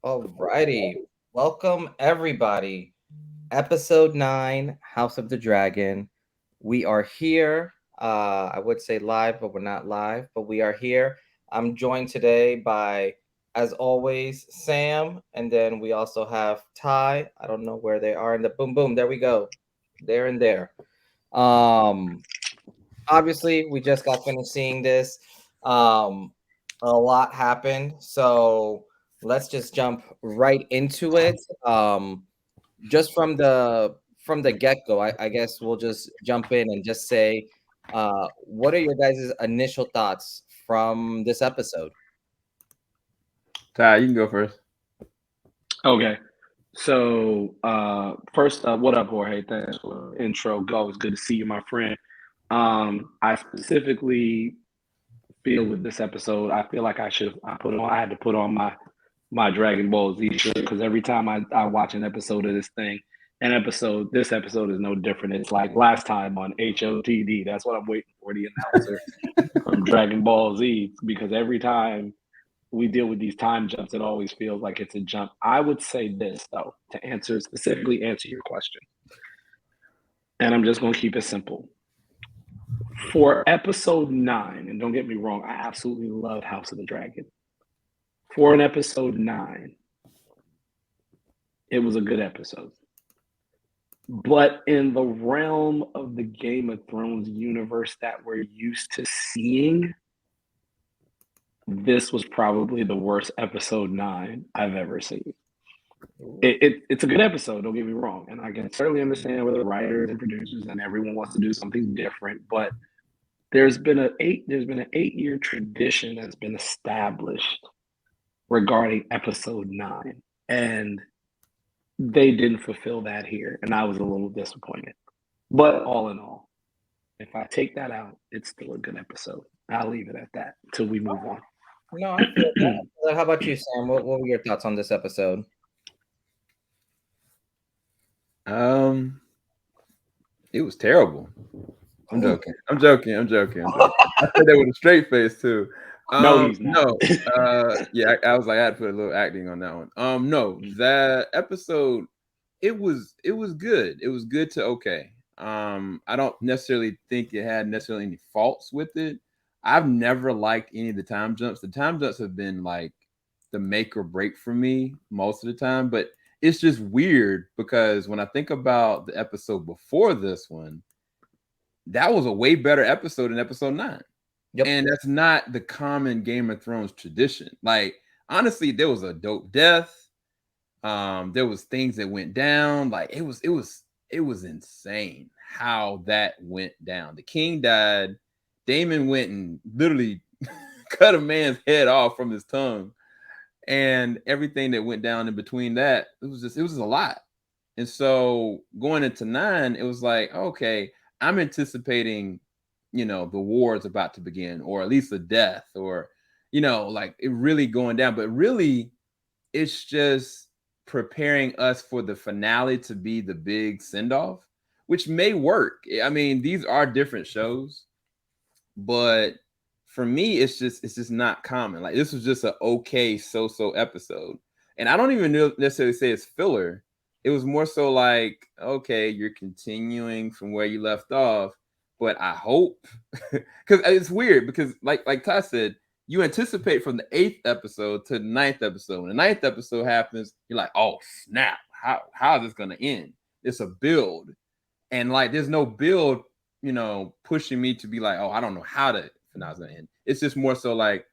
All righty. Welcome, everybody. Episode 9, House of the Dragon. We are here. I would say live, but we're not live, but we are here. I'm joined today by, as always, Sam. And then we also have Ty. I don't know where they are in the boom, boom. There we go. There and there. Um, Obviously, we just got finished seeing this. Um, a lot happened, so let's just jump right into it. Just from the get go, I guess we'll just jump in and just say, what are your guys' initial thoughts from this episode? Ty, you can go first. Okay. So first what up, Jorge? Thanks for the intro. Always good to see you, my friend. I specifically feel with this episode, I feel like I had to put on my Dragon Ball Z shirt because every time I watch an episode of this thing, this episode is no different. It's like last time on HOTD. That's what I'm waiting for, the announcer from Dragon Ball Z, because every time we deal with these time jumps, it always feels like it's a jump. I would say this though, to specifically answer your question, and I'm just going to keep it simple. For episode 9, and don't get me wrong, I absolutely love House of the Dragon. For an episode 9, it was a good episode. But in the realm of the Game of Thrones universe that we're used to seeing, this was probably the worst episode 9 I've ever seen. It's a good episode, don't get me wrong, and I can certainly understand where the writers and producers and everyone wants to do something different, but there's been an 8-year tradition that's been established regarding episode 9, and they didn't fulfill that here, and I was a little disappointed. But all in all, if I take that out, it's still a good episode. I'll leave it at that until we move on. No, I feel that. How about you, Sam? What were your thoughts on this episode? It was terrible. I'm joking. I said that with a straight face too. No, he's not. Yeah, I was like, I had to put a little acting on that one. No, that episode, it was good. It was good to okay. I don't necessarily think it had necessarily any faults with it. I've never liked any of the time jumps. The time jumps have been like the make or break for me most of the time, but it's just weird because when I think about the episode before this one, that was a way better episode than episode 9. Yep. And that's not the common Game of Thrones tradition. Like, honestly, there was a dope death. There was things that went down. Like, it was insane how that went down. The king died. Damon went and literally cut a man's head off from his tongue. And everything that went down in between that, it was just a lot. And so going into 9, it was like, okay, I'm anticipating, the war is about to begin, or at least a death, or, like it really going down. But really, it's just preparing us for the finale to be the big send off, which may work. I mean, these are different shows, but for me, it's just not common. Like this was just an okay so episode, and I don't even necessarily say it's filler. It was more so like, okay, you're continuing from where you left off, but I hope because it's weird because like Ty said, you anticipate from the 8th episode to the 9th episode. When the 9th episode happens, you're like, oh snap, how is this gonna end? It's a build, and like there's no build, pushing me to be like, oh, I don't know how the finale's gonna end. It's just more so like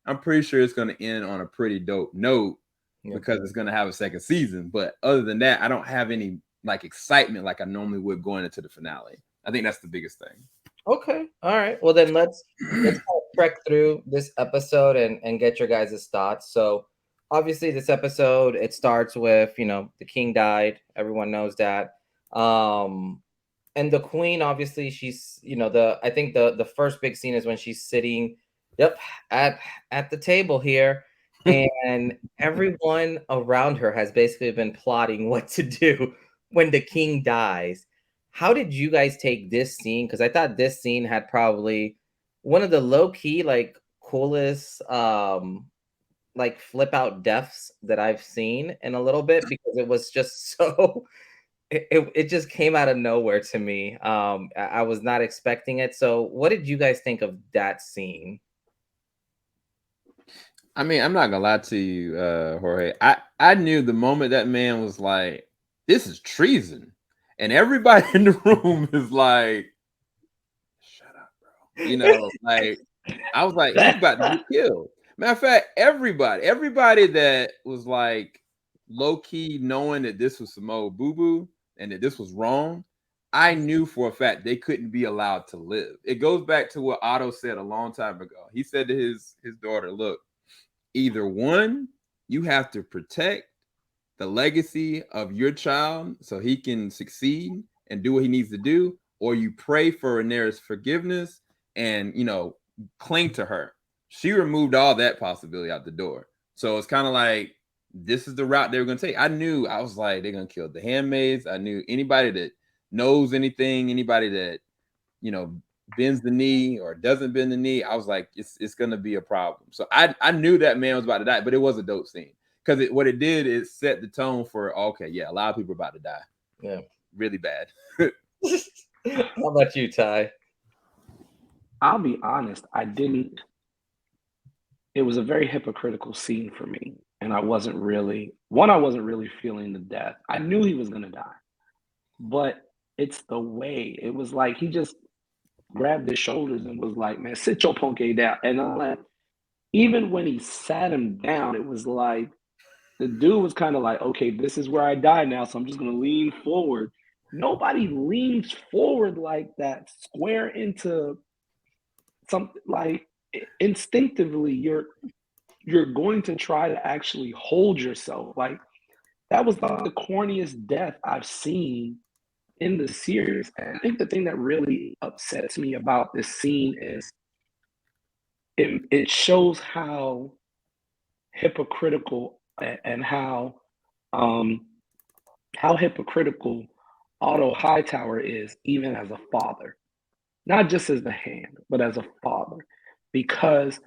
I'm pretty sure it's gonna end on a pretty dope note because it's gonna have a second season. But other than that, I don't have any like excitement like I normally would going into the finale. I think that's the biggest thing. Okay. All right. Well, then let's kind of trek through this episode and get your guys' thoughts. So, obviously, this episode it starts with the king died. Everyone knows that. And the queen, obviously, she's I think the first big scene is when she's sitting, at the table here, and everyone around her has basically been plotting what to do when the king dies. How did you guys take this scene? Because I thought this scene had probably one of the low key, like coolest like flip out deaths that I've seen in a little bit, because it was just so it just came out of nowhere to me. I was not expecting it. So what did you guys think of that scene? I mean, I'm not gonna lie to you, Jorge. I knew the moment that man was like, "This is treason," and everybody in the room is like, "Shut up, bro." You know, like I was like, "He's about to get killed." Matter of fact, everybody that was like low key knowing that this was some old boo boo and that this was wrong, I knew for a fact they couldn't be allowed to live. It goes back to what Otto said a long time ago. He said to his daughter, "Look, either one, you have to protect the legacy of your child so he can succeed and do what he needs to do, or you pray for Rhaenyra's forgiveness and, you know, cling to her." She removed all that possibility out the door. So it's kind of like this is the route they were going to take. I was like, they're going to kill the handmaids. I knew anybody that knows anything, anybody that, you know, bends the knee or doesn't bend the knee, I was like, it's gonna be a problem. So I knew that man was about to die, but it was a dope scene because what it did is set the tone for okay, yeah, a lot of people are about to die. Yeah, really bad. How about you, Ty? I'll be honest, I didn't. It was a very hypocritical scene for me, and I wasn't really feeling the death. I knew he was gonna die, but it's the way it was like he just grabbed his shoulders and was like, "Man, sit your punk down." And I'm like, even when he sat him down, it was like the dude was kind of like, "Okay, this is where I die now, so I'm just gonna lean forward." Nobody leans forward like that, square into something like instinctively. You're going to try to actually hold yourself. Like that was like the corniest death I've seen in the series. And I think the thing that really upsets me about this scene is it shows hypocritical and how hypocritical Otto Hightower is, even as a father, not just as the hand, but as a father, because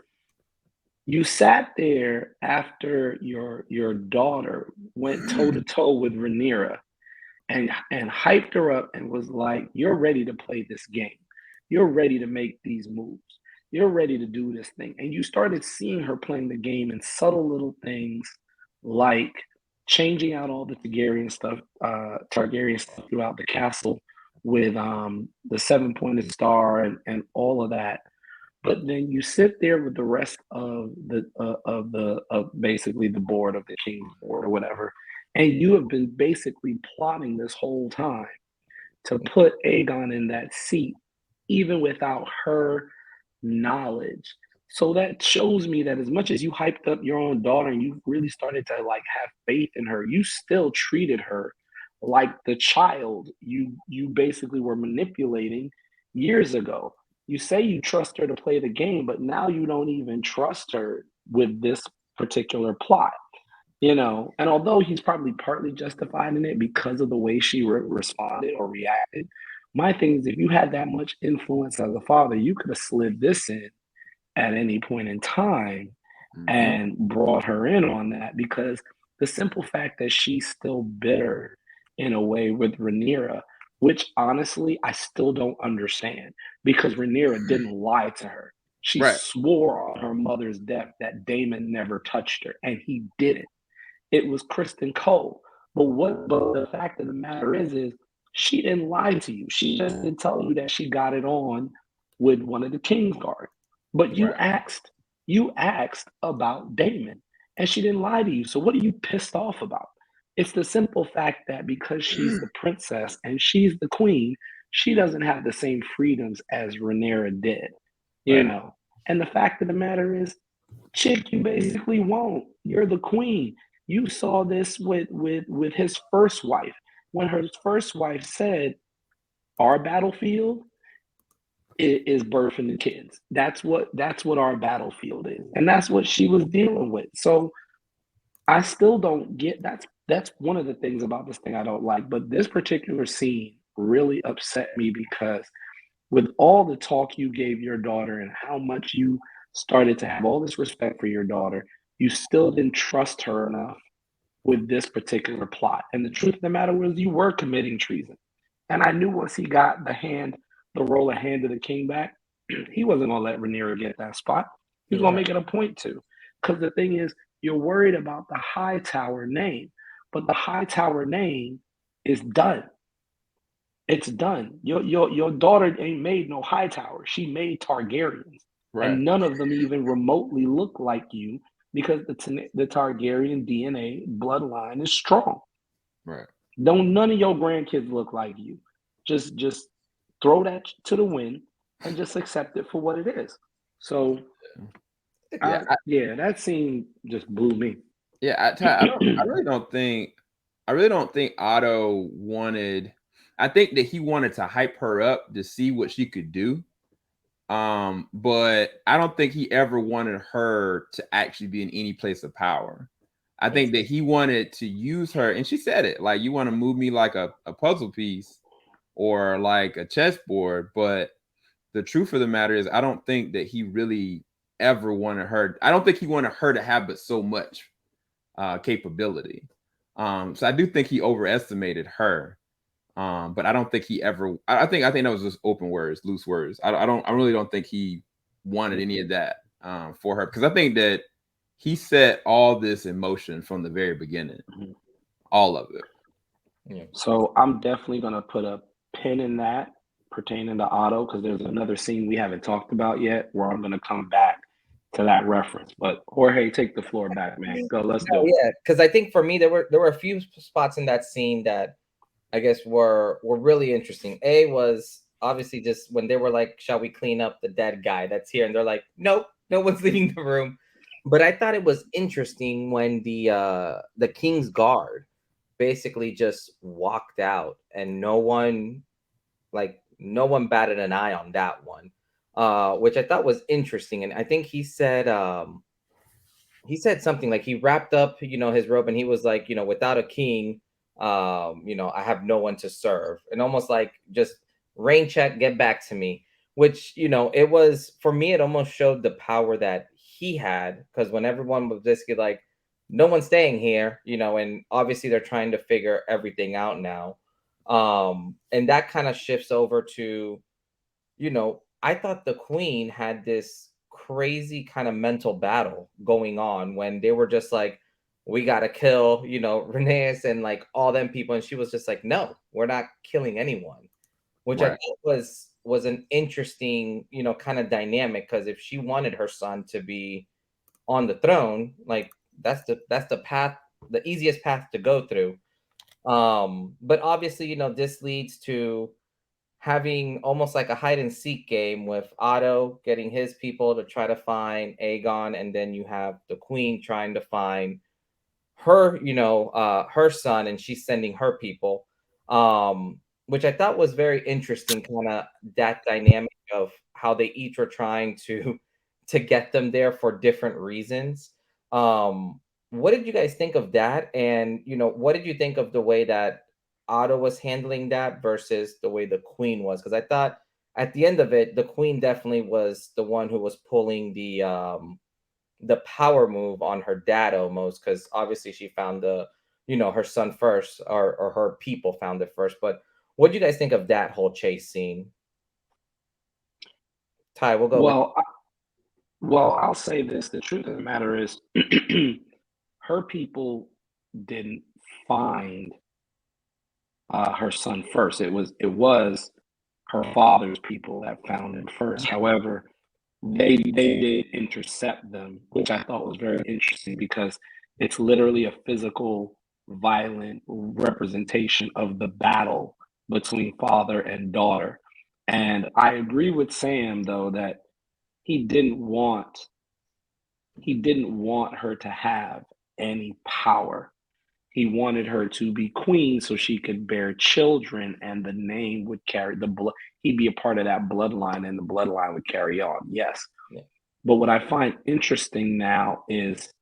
you sat there after your daughter went toe to toe with Rhaenyra and hyped her up and was like, "You're ready to play this game. You're ready to make these moves. You're ready to do this thing." And you started seeing her playing the game in subtle little things like changing out all the Targaryen stuff throughout the castle with the 7-pointed star and all of that. But then you sit there with the rest of basically the board of the king's board or whatever, and you have been basically plotting this whole time to put Aegon in that seat, even without her knowledge. So that shows me that as much as you hyped up your own daughter and you really started to like have faith in her, you still treated her like the child you basically were manipulating years ago. You say you trust her to play the game, but now you don't even trust her with this particular plot. And although he's probably partly justified in it because of the way she responded or reacted, my thing is if you had that much influence as a father, you could have slid this in at any point in time and brought her in on that, because the simple fact that she's still bitter in a way with Rhaenyra, which honestly I still don't understand, because Rhaenyra didn't lie to her. She Right. swore on her mother's death that Daemon never touched her, and he didn't. It was Kristen Cole. But the fact of the matter is she didn't lie to you. She just didn't tell you that she got it on with one of the Kingsguard. But you Right. asked about Daemon, and she didn't lie to you. So what are you pissed off about? It's the simple fact that because she's the princess and she's the queen, she doesn't have the same freedoms as Rhaenyra did, you Right. know. And the fact of the matter is, chick, you basically won't. You're the queen. You saw this with his first wife. When her first wife said, "Our battlefield is birthing the kids. That's what our battlefield is," and that's what she was dealing with. So I still don't get that's one of the things about this thing I don't like. But this particular scene really upset me because with all the talk you gave your daughter and how much you started to have all this respect for your daughter, you still didn't trust her enough with this particular plot. And the truth of the matter was, you were committing treason. And I knew once he got the role of Hand of the King back, he wasn't going to let Rhaenyra get that spot. He was going to make it a point to. Because the thing is, you're worried about the Hightower name, but the Hightower name is done. It's done. Your daughter ain't made no Hightower. She made Targaryens, and none of them even remotely look like you because the Targaryen DNA bloodline is strong. Right. Don't none of your grandkids look like you. Just throw that to the wind and just accept it for what it is. So, that scene just blew me. Yeah, I really don't think Otto wanted. I think that he wanted to hype her up to see what she could do. But I don't think he ever wanted her to actually be in any place of power. I think that he wanted to use her, and she said it, like, you want to move me like a puzzle piece or like a chessboard. But the truth of the matter is, I don't think that he really ever wanted her. I don't think he wanted her to have but so much capability. So I do think he overestimated her. But I don't think he ever. I think that was just open words, loose words. I really don't think he wanted any of that for her, because I think that he set all this in motion from the very beginning, all of it. Yeah. So I'm definitely gonna put a pin in that pertaining to Otto, because there's another scene we haven't talked about yet where I'm gonna come back to that reference. But Jorge, take the floor back, man. Go, let's do it. Yeah, because I think for me there were a few spots in that scene that I guess were really interesting. A was obviously just when they were like, "Shall we clean up the dead guy that's here?" And they're like, "Nope, no one's leaving the room." But I thought it was interesting when the King's Guard basically just walked out, and no one batted an eye on that one, which I thought was interesting. And I think he said something like he wrapped up, his robe, and he was like, without a king, I have no one to serve, and almost like just rain check, get back to me. Which it was, for me, it almost showed the power that he had, because when everyone was basically like, no one's staying here, and obviously they're trying to figure everything out now, and that kind of shifts over to, I thought the queen had this crazy kind of mental battle going on when they were just like, we gotta kill, Rhaenys and like all them people, and she was just like, no, we're not killing anyone, which I think was an interesting, kind of dynamic, because if she wanted her son to be on the throne, like that's the path, the easiest path to go through. But obviously, this leads to having almost like a hide and seek game with Otto getting his people to try to find Aegon, and then you have the queen trying to find her, her son, and she's sending her people, which I thought was very interesting, kind of that dynamic of how they each were trying to get them there for different reasons. What did you guys think of that? And what did you think of the way that Otto was handling that versus the way the queen was? Because I thought at the end of it, the queen definitely was the one who was pulling the power move on her dad almost, because obviously she found her son first, or her people found it first. But what do you guys think of that whole chase scene? Ty, we'll go with I'll say this. The truth of the matter is, her people didn't find her son first. It was her father's people that found him first. However, they did intercept them, which I thought was very interesting, because it's literally a physical, violent representation of the battle between father and daughter. And I agree with Sam, though, that he didn't want her to have any power. He wanted her to be queen so she could bear children, and the name would carry the blood. He'd be a part of that bloodline, and the bloodline would carry on. Yes. Yeah. But what I find interesting now is,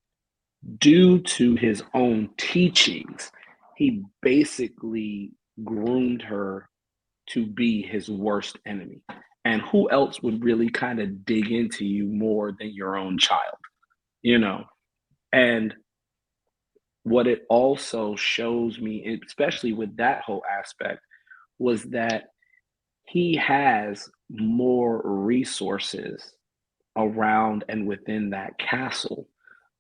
due to his own teachings, he basically groomed her to be his worst enemy. And who else would really kind of dig into you more than your own child? And what it also shows me, especially with that whole aspect, was that he has more resources around and within that castle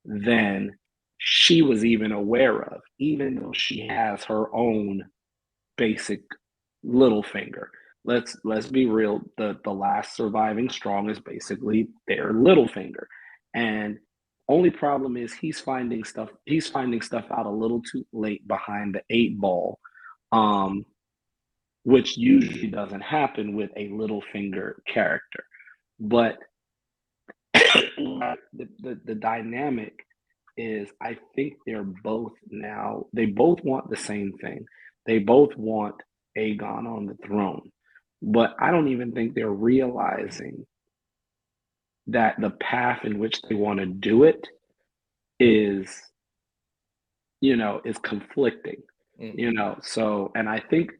than she was even aware of, even though she has her own basic little finger. Let's be real. The last surviving strong is basically their little finger. And only problem is he's finding stuff out a little too late behind the eight ball. Which usually doesn't happen with a little finger character. But the dynamic is, I think they both want the same thing. They both want Aegon on the throne. But I don't even think they're realizing that the path in which they want to do it is, is conflicting. So, and I think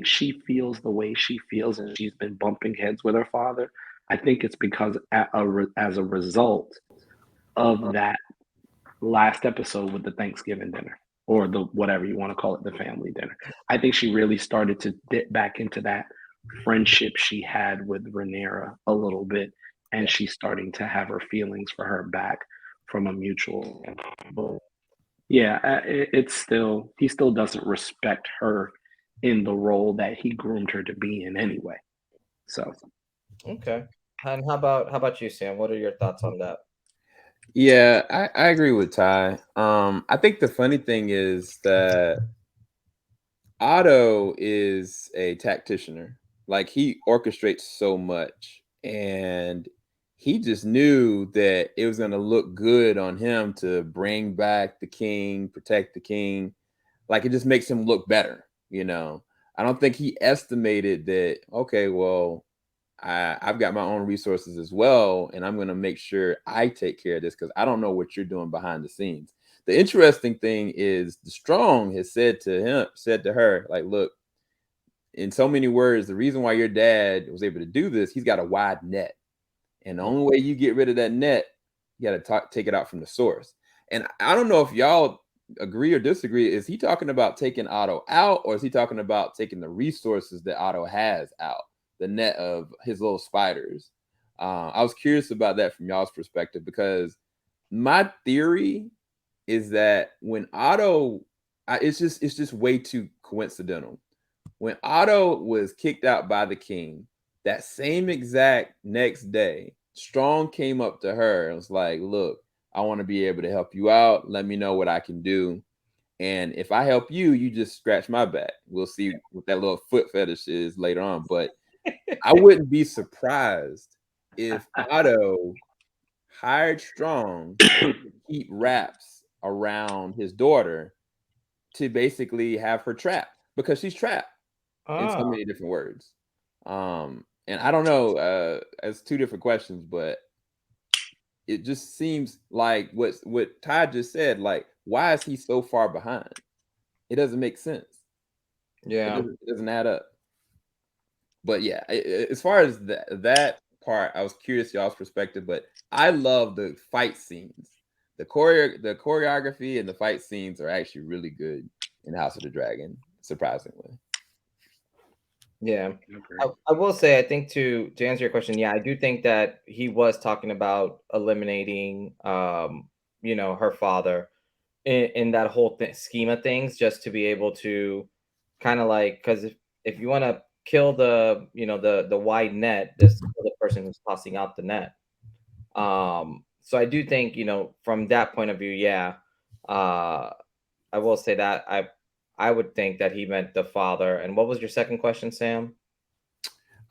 she feels the way she feels, and she's been bumping heads with her father. I think it's because as a result of that last episode with the Thanksgiving dinner, or the whatever you want to call it, the family dinner. I think she really started to dip back into that friendship she had with Rhaenyra a little bit, and she's starting to have her feelings for her back from a mutual. Yeah, it's still, he still doesn't respect her in the role that he groomed her to be in anyway. So Okay. And how about you, Sam? What are your thoughts on that? Yeah, I agree with Ty. I think the funny thing is that Otto is a tacticianer. Like he orchestrates so much, and he just knew that it was going to look good on him to bring back the king, protect the king. Like it just makes him look better, you know. I don't think he estimated that. Okay, well, I've got my own resources as well, and I'm going to make sure I take care of this because I don't know what you're doing behind the scenes. The interesting thing is the Strong has said to her, like, look, in so many words, the reason why your dad was able to do this, he's got a wide net. And the only way you get rid of that net, you got to take it out from the source. And I don't know if y'all agree or disagree. Is he talking about taking Otto out, or is he talking about taking the resources that Otto has out, the net of his little spiders? I was curious about that from y'all's perspective, because my theory is that when Otto, it's just way too coincidental. When Otto was kicked out by the king, that same exact next day, Strong came up to her and was like, "Look, I want to be able to help you out. Let me know what I can do. And if I help you, you just scratch my back. We'll see what that little foot fetish is later on." But I wouldn't be surprised if Otto hired Strong to keep wraps around his daughter to basically have her trapped, because she's trapped in so many different words. And I don't know, as two different questions, but it just seems like what Ty just said, like, why is he so far behind? It doesn't make sense. Yeah. It doesn't add up. But yeah, as far as that part, I was curious y'all's perspective, but I love the fight scenes. The choreography and the fight scenes are actually really good in House of the Dragon, surprisingly. Yeah. I will say, I think to answer your question, yeah, I do think that he was talking about eliminating her father in that whole scheme of things, just to be able to kind of like, because if you want to kill the wide net, this the person who's tossing out the net. So I do think, from that point of view, yeah, I will say that I would think that he meant the father. And what was your second question, Sam?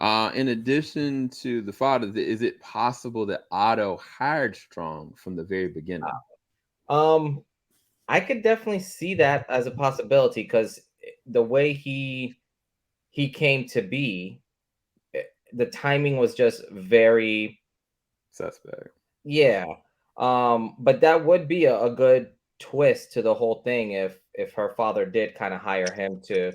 In addition to the father, is it possible that Otto hired Strong from the very beginning? Um, I could definitely see that as a possibility, because the way he came to be, the timing was just very Suspect. Yeah. But that would be a good twist to the whole thing, if her father did kind of hire him to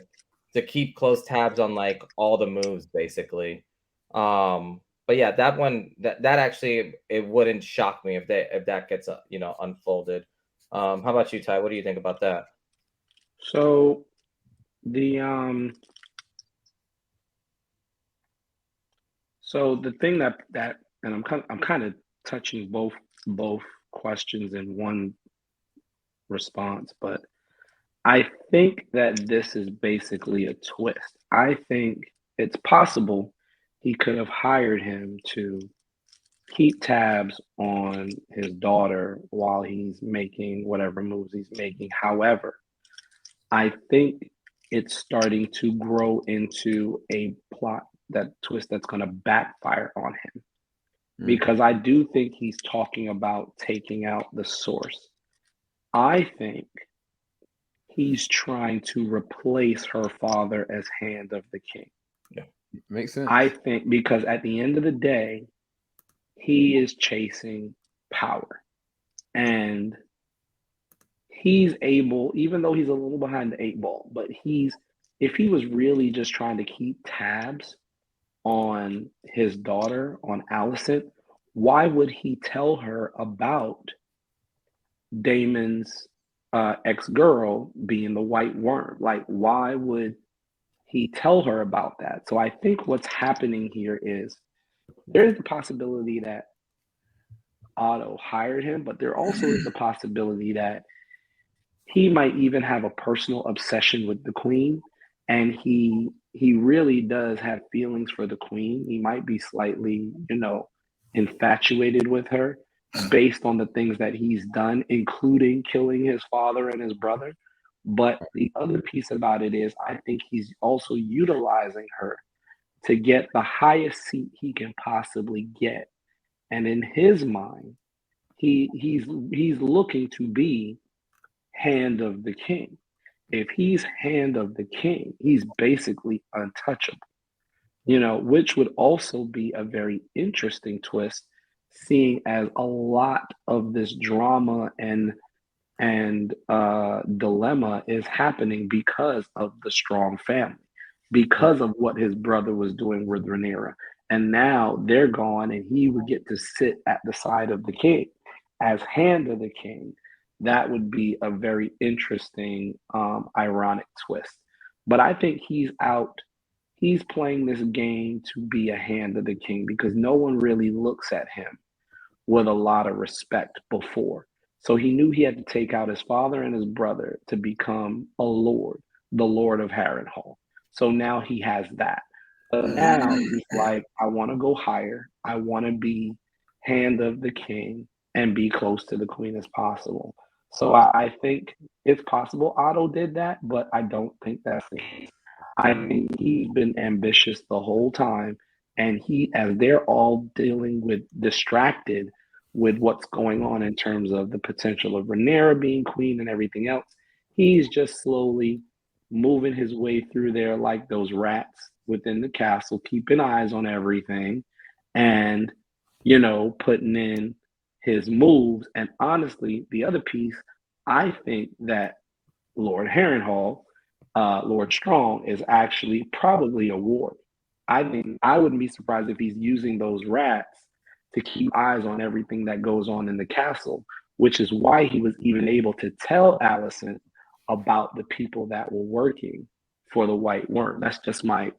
keep close tabs on like all the moves, basically. But yeah, that one, that actually, it wouldn't shock me if that gets unfolded. How about you, Ty? What do you think about that? So the so the thing that and I'm kind of touching both questions in one response, but I think that this is basically a twist. I think it's possible he could have hired him to keep tabs on his daughter while he's making whatever moves he's making. However, I think it's starting to grow into a plot, that twist that's going to backfire on him, Mm. because I do think he's talking about taking out the source. I think he's trying to replace her father as Hand of the King. Makes sense. I think because at the end of the day, he is chasing power. And he's able, even though he's a little behind the eight ball, but if he was really just trying to keep tabs on his daughter, on Allison, why would he tell her about Damon's ex-girl being the white worm? Like, why would he tell her about that? So I think what's happening here is there is the possibility that Otto hired him, but there also is the possibility that he might even have a personal obsession with the queen, and he really does have feelings for the queen. He might be slightly, infatuated with her based on the things that he's done, including killing his father and his brother. But the other piece about it is I think he's also utilizing her to get the highest seat he can possibly get. And in his mind, he's looking to be Hand of the King. If he's Hand of the King, he's basically untouchable, which would also be a very interesting twist, seeing as a lot of this drama and dilemma is happening because of the Strong family, because of what his brother was doing with Rhaenyra. And now they're gone, and he would get to sit at the side of the king as Hand of the King. That would be a very interesting, ironic twist. But I think he's out. He's playing this game to be a Hand of the King because no one really looks at him with a lot of respect before. So he knew he had to take out his father and his brother to become a lord, the Lord of Harrenhal. So now he has that. But now he's like, I want to go higher. I want to be Hand of the King and be close to the queen as possible. So I think it's possible Otto did that, but I don't think that's the case. I think he's been ambitious the whole time, and as they're all dealing with distracted with what's going on in terms of the potential of Rhaenyra being queen and everything else, he's just slowly moving his way through there like those rats within the castle, keeping eyes on everything, and putting in his moves. And honestly, the other piece, I think that Lord Harrenhal, Lord Strong, is actually probably a ward. I think I wouldn't be surprised if he's using those rats to keep eyes on everything that goes on in the castle, which is why he was even able to tell Allison about the people that were working for the White Worm. That's just my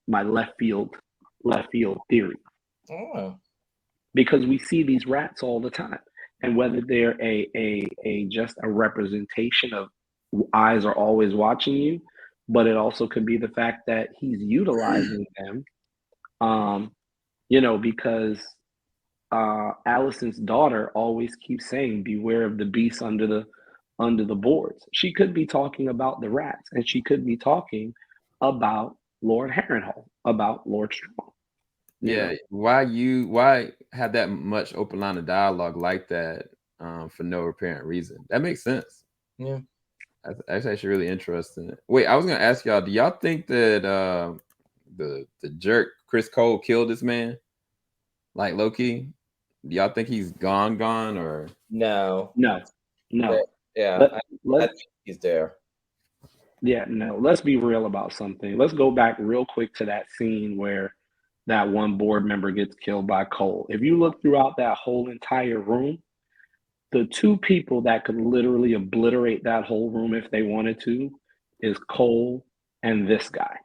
left field theory, Oh, because we see these rats all the time, and whether they're a just a representation of eyes are always watching you, but it also could be the fact that he's utilizing them, because Allison's daughter always keeps saying, "Beware of the beast under the boards." She could be talking about the rats, and she could be talking about Lord Harrenhal, about Lord Strong. Yeah, why have that much open line of dialogue like that for no apparent reason? That makes sense. yeah. That's actually really interesting. Wait, I was gonna ask y'all, do y'all think that the jerk Chris Cole killed this man? Like Loki? Do y'all think he's gone or No. No, no. Yeah, Let I let think he's there. Yeah, no. Let's be real about something. Let's go back real quick to that scene where that one board member gets killed by Cole. If you look throughout that whole entire room, the two people that could literally obliterate that whole room if they wanted to is Cole and this guy.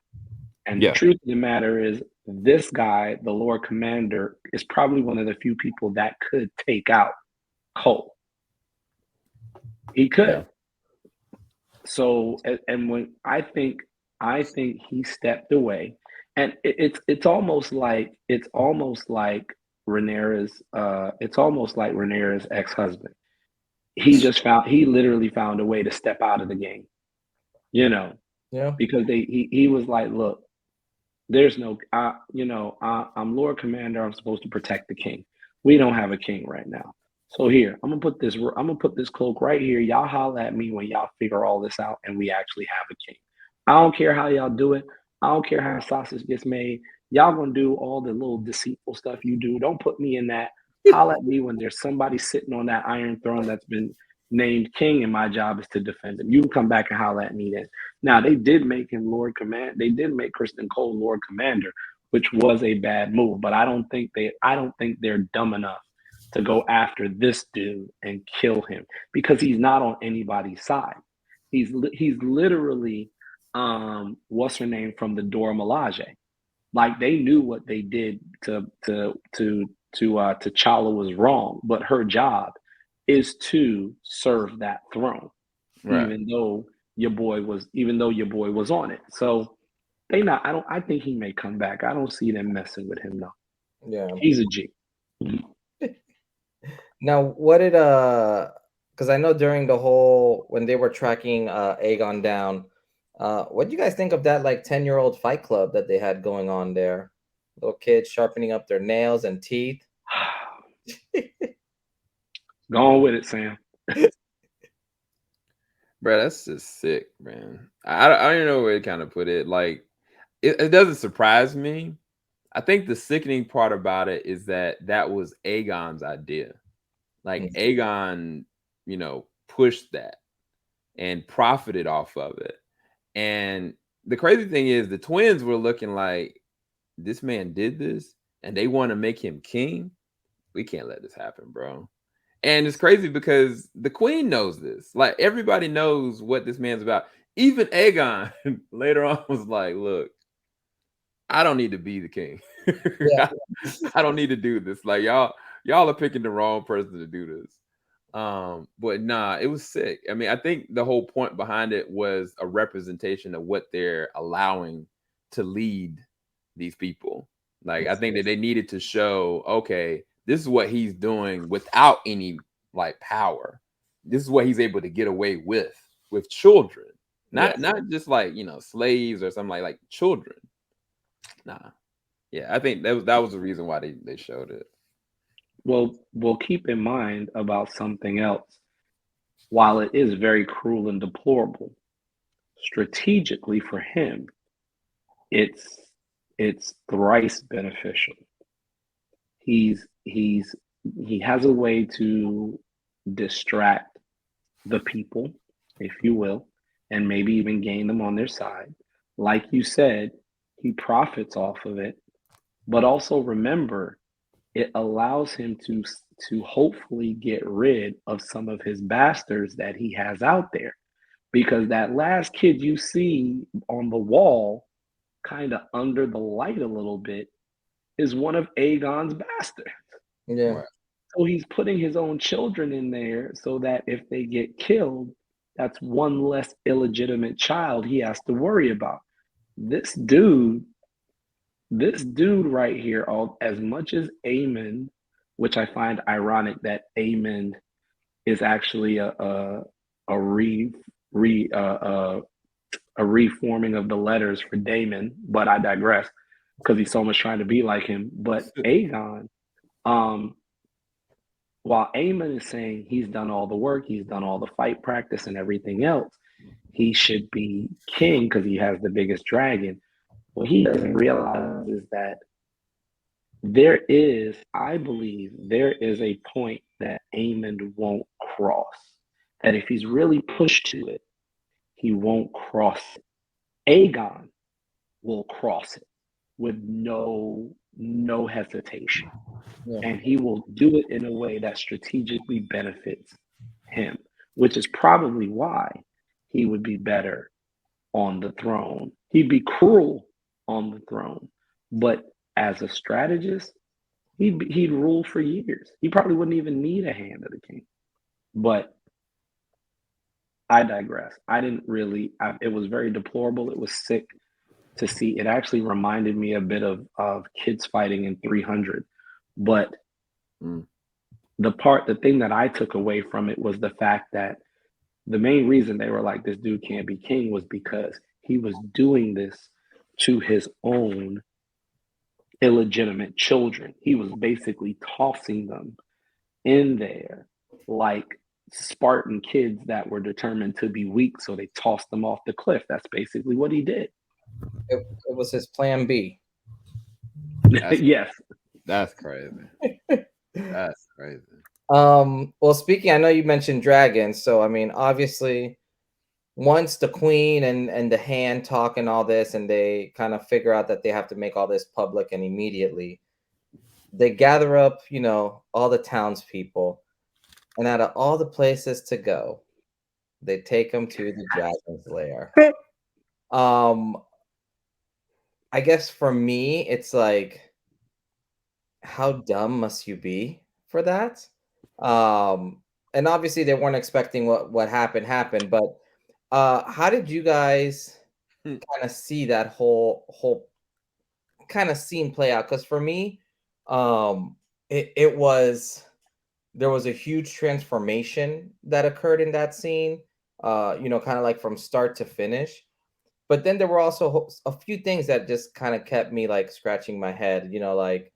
And the truth of the matter is, this guy, the Lord Commander, is probably one of the few people that could take out Cole. He could. Yeah. So, and when I think he stepped away, and it's almost like Rhaenyra's ex-husband. He literally found a way to step out of the game, Yeah. because he was like, look, there's no, I'm Lord Commander. I'm supposed to protect the king. We don't have a king right now. So here, I'm gonna put this cloak right here. Y'all holler at me when y'all figure all this out and we actually have a king. I don't care how y'all do it. I don't care how sausage gets made. Y'all gonna do all the little deceitful stuff you do. Don't put me in that. Holler at me when there's somebody sitting on that iron throne that's been named king, and my job is to defend him. You can come back and holler at me then. Now, they did make him Lord Command. They did make Kristen Cole Lord Commander, which was a bad move. But I don't think they're dumb enough to go after this dude and kill him, because he's not on anybody's side. He's literally what's her name from the Dora Milaje. Like, they knew what they did to T'Challa was wrong, but her job is to serve that throne, Right. even though your boy was on it. So I think he may come back. I don't see them messing with him though. Yeah. He's a G. Now, what did because I know during the whole when they were tracking Aegon down, what do you guys think of that like 10-year-old fight club that they had going on there? Little kids sharpening up their nails and teeth. Go on with it, Sam. Bro, that's just sick, man. I don't even know where to kind of put it. Like, it doesn't surprise me. I think the sickening part about it is that was Aegon's idea. Like, Aegon, pushed that and profited off of it. And the crazy thing is, the twins were looking like, this man did this and they want to make him king. We can't let this happen, bro. And it's crazy because the queen knows this. Like, everybody knows what this man's about. Even Aegon later on was like, look, I don't need to be the king. Yeah. I don't need to do this. Like, y'all are picking the wrong person to do this. But nah, it was sick. I mean, I think the whole point behind it was a representation of what they're allowing to lead these people. Like, I think that they needed to show, okay, this is what he's doing without any like power. This is what he's able to get away with children, not just like slaves or something like children. Nah, yeah, I think that was the reason why they showed it. Well, we'll keep in mind about something else. While it is very cruel and deplorable, strategically for him, it's thrice beneficial. He has a way to distract the people, if you will, and maybe even gain them on their side. Like you said, he profits off of it, but also remember, it allows him to hopefully get rid of some of his bastards that he has out there, because that last kid you see on the wall, kind of under the light a little bit, is one of Aegon's bastards. Yeah. So he's putting his own children in there so that if they get killed, that's one less illegitimate child he has to worry about. This dude right here, as much as Aemon, which I find ironic that Aemon is actually a reforming of the letters for Daemon, but I digress because he's so much trying to be like him. But Aegon, while Aemon is saying he's done all the work, he's done all the fight practice and everything else, he should be king because he has the biggest dragon. What he doesn't realize is that I believe there is a point that Aemon won't cross. That if he's really pushed to it, he won't cross it. Aegon will cross it with no no hesitation. Yeah. And he will do it in a way that strategically benefits him, which is probably why he would be better on the throne. He'd be cruel on the throne, but as a strategist, he'd rule for years. He probably wouldn't even need a hand of the king. But I digress. I didn't really. It was very deplorable. It was sick to see. It actually reminded me a bit of kids fighting in 300, but the thing that I took away from it was the fact that the main reason they were like, this dude can't be king, was because he was doing this to his own illegitimate children. He was basically tossing them in there like Spartan kids that were determined to be weak, so they tossed them off the cliff. That's basically what he did. It was his plan B. Yes. That's crazy. That's crazy. Well, speaking, I know you mentioned dragons, so I mean, obviously, once the queen and the hand talk and all this, and they kind of figure out that they have to make all this public, and immediately they gather up, all the townspeople, and out of all the places to go, they take them to the dragon's lair. I guess for me, it's like, how dumb must you be for that? And obviously they weren't expecting what happened, but how did you guys kind of see that whole kind of scene play out? Because for me, it was, there was a huge transformation that occurred in that scene, kind of like from start to finish. But then there were also a few things that just kind of kept me like scratching my head, like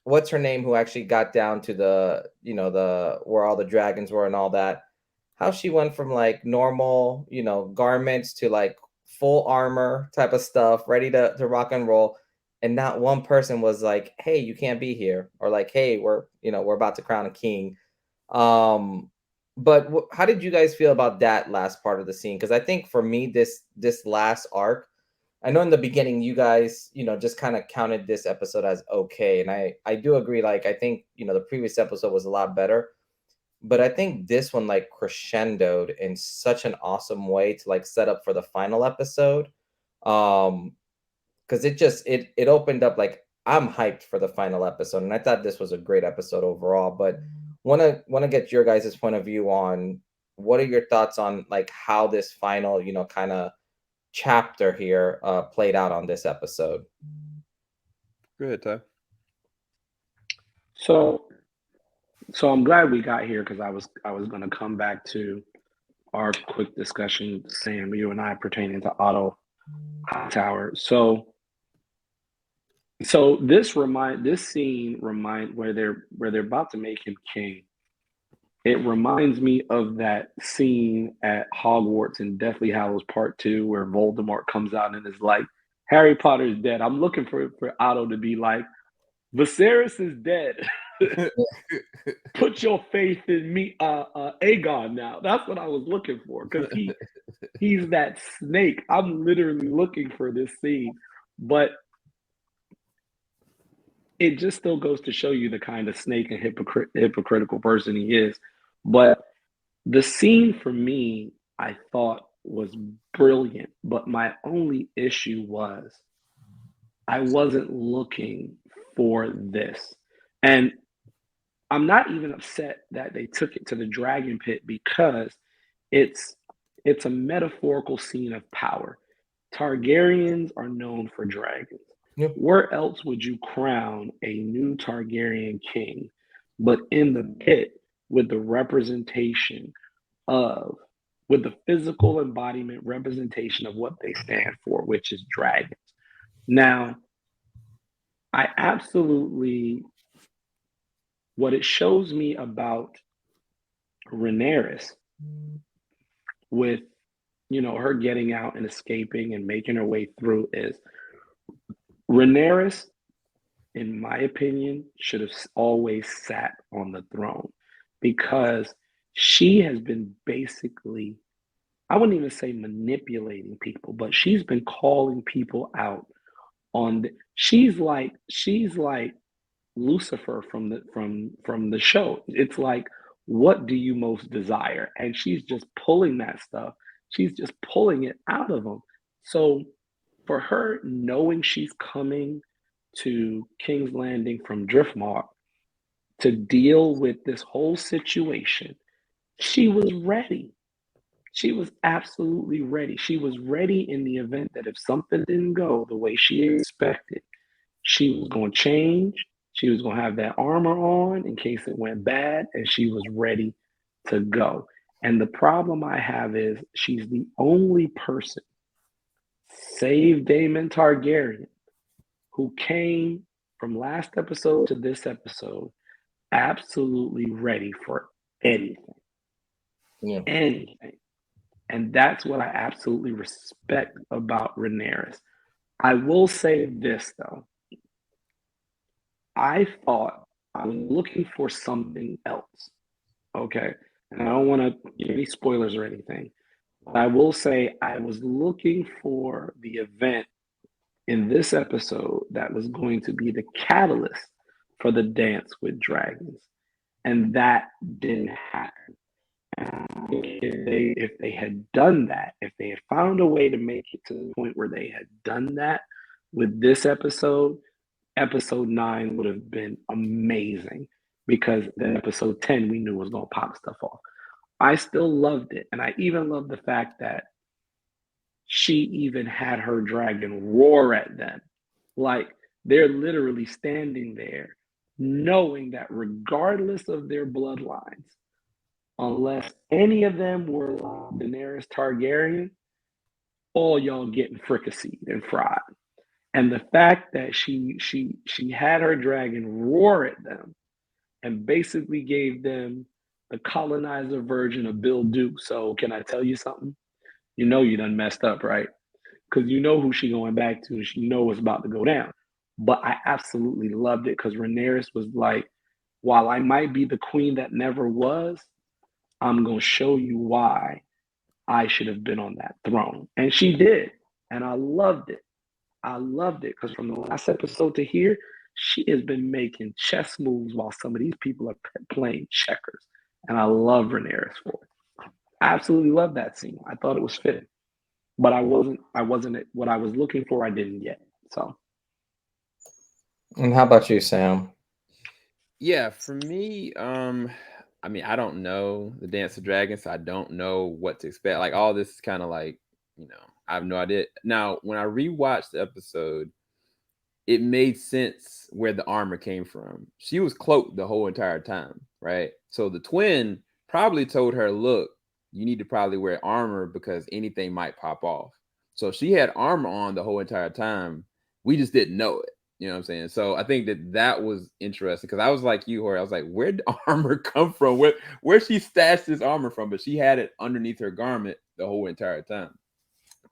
what's her name, who actually got down to the, the where all the dragons were and all that, how she went from like normal, garments to like full armor type of stuff, ready to rock and roll. And not one person was like, hey, you can't be here, or like, hey, we're about to crown a king. But how did you guys feel about that last part of the scene? Because I think for me, this last arc, I know in the beginning you guys, just kind of counted this episode as okay, and I do agree. Like, I think the previous episode was a lot better, but I think this one like crescendoed in such an awesome way to like set up for the final episode. Because it opened up, like, I'm hyped for the final episode, and I thought this was a great episode overall. But want to get your guys' point of view on what are your thoughts on like how this final kind of chapter here played out on this episode. Go ahead, Ty. So I'm glad we got here, because I was going to come back to our quick discussion, Sam, you and I, pertaining to Otto Hightower. So this scene where they're about to make him king. It reminds me of that scene at Hogwarts in Deathly Hallows Part 2, where Voldemort comes out and is like, Harry Potter's dead. I'm looking for Otto to be like, Viserys is dead. Put your faith in me, Aegon now. That's what I was looking for, because he's that snake. I'm literally looking for this scene. But it just still goes to show you the kind of snake and hypocritical person he is. But the scene for me, I thought, was brilliant. But my only issue was I wasn't looking for this. And I'm not even upset that they took it to the dragon pit, because it's a metaphorical scene of power. Targaryens are known for dragons. Yep. Where else would you crown a new Targaryen king but in the pit, with the representation of, with the physical embodiment representation of what they stand for, which is dragons? Now, I absolutely, what it shows me about Rhaenyra, with her getting out and escaping and making her way through, is Rhaenyra, in my opinion, should have always sat on the throne, because she has been basically, I wouldn't even say manipulating people, but she's been calling people out she's like Lucifer from the show. It's like, what do you most desire? And she's just pulling that stuff. She's just pulling it out of them. So for her, knowing she's coming to King's Landing from Driftmark to deal with this whole situation, she was ready. She was absolutely ready. She was ready in the event that if something didn't go the way she expected, she was going to change. She was going to have that armor on in case it went bad, and she was ready to go. And the problem I have is she's the only person, save Daemon Targaryen, who came from last episode to this episode absolutely ready for anything. Yeah. Anything. And that's what I absolutely respect about Rhaenyra. I will say this, though. I thought I was looking for something else. Okay. And I don't want to give any spoilers or anything. But I will say I was looking for the event in this episode that was going to be the catalyst for the dance with dragons. And that didn't happen. If they had done that, if they had found a way to make it to the point where they had done that with this episode, episode 9 would have been amazing, because then episode 10 we knew was going to pop stuff off. I still loved it, and I even loved the fact that she even had her dragon roar at them. Like, they're literally standing there knowing that regardless of their bloodlines, unless any of them were like Daenerys Targaryen, all y'all getting fricasseed and fried. And the fact that she had her dragon roar at them and basically gave them the colonizer version of Bill Duke. So can I tell you something? You know you done messed up, right? Because you know who she going back to, and she know what's about to go down. But I absolutely loved it, because Rhaenyra was like, while I might be the queen that never was, I'm going to show you why I should have been on that throne. And she did. And I loved it. I loved it, because from the last episode to here, she has been making chess moves while some of these people are playing checkers. And I love Rhaenyra for it. I absolutely love that scene. I thought it was fitting. But I wasn't what I was looking for, I didn't get. So. And how about you, Sam? Yeah, for me, I mean, I don't know the Dance of Dragons, so I don't know what to expect. Like, all this is kind of like, I have no idea. Now, when I rewatched the episode, it made sense where the armor came from. She was cloaked the whole entire time, right? So the twin probably told her, look, you need to probably wear armor because anything might pop off. So she had armor on the whole entire time. We just didn't know it. You know what I'm saying? So I think that was interesting, because I was like you, Jorge. I was like, where did armor come from? Where she stashed this armor from? But she had it underneath her garment the whole entire time.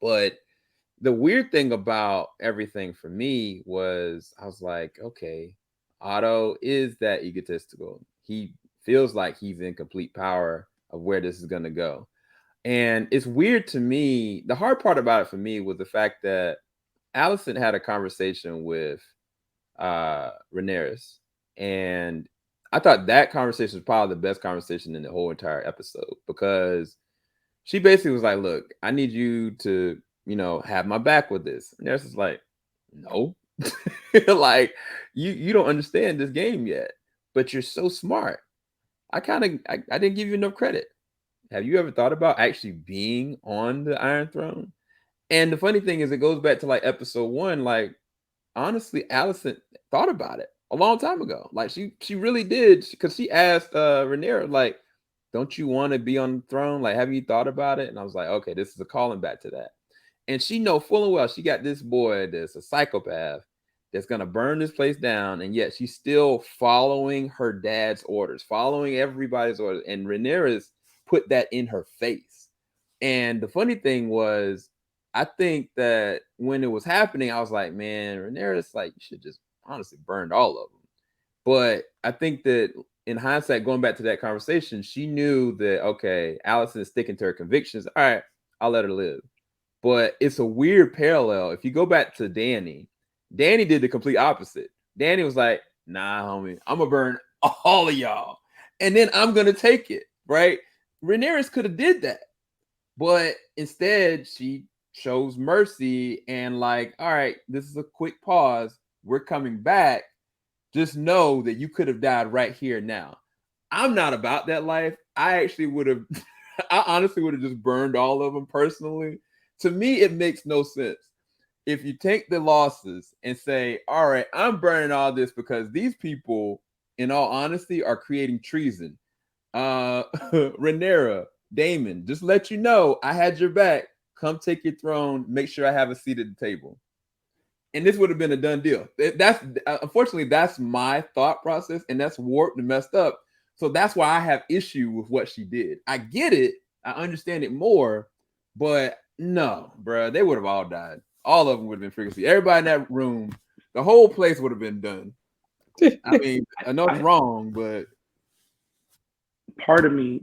But the weird thing about everything for me was, I was like, okay, Otto is that egotistical. He feels like he's in complete power of where this is going to go. And it's weird to me. The hard part about it for me was the fact that Allison had a conversation with Rhaenyra, and I thought that conversation was probably the best conversation in the whole entire episode, because she basically was like, look, I need you to, have my back with this. And Nurse is like, no, like, you don't understand this game yet, but you're so smart. I didn't give you enough credit. Have you ever thought about actually being on the Iron Throne? And the funny thing is, it goes back to like episode 1. Like, honestly, Allison thought about it a long time ago. Like, she really did, because she asked Rhaenyra, like, don't you want to be on the throne? Like, have you thought about it? And I was like, okay, this is a calling back to that. And she know full and well she got this boy that's a psychopath that's gonna burn this place down, and yet she's still following her dad's orders, following everybody's orders. And Rhaenyra's put that in her face. And the funny thing was, I think that when it was happening, I was like, man, Rhaenyra's like, you should just honestly burned all of them. But I think that in hindsight, going back to that conversation, she knew that, okay, Allison is sticking to her convictions. All right, I'll let her live. But it's a weird parallel. If you go back to Dany, Danny did the complete opposite. Danny was like, nah, homie, I'm gonna burn all of y'all, and then I'm gonna take it, right? Rhaenyra could have did that, but instead she chose mercy and like, all right, this is a quick pause. We're coming back. Just know that you could have died right here now. I'm not about that life. I actually would have, I honestly would have just burned all of them personally. To me, it makes no sense. If you take the losses and say, all right, I'm burning all this because these people, in all honesty, are creating treason. Rhaenyra, Damon, just let you know, I had your back. Come take your throne. Make sure I have a seat at the table. And this would have been a done deal. That's unfortunately that's my thought process, and that's warped and messed up. So that's why I have issue with what she did. I get it, I understand it more, but no, bro, they would have all died. All of them would have been frequency. Everybody in that room, the whole place would have been done. I mean, I know it's wrong, but part of me,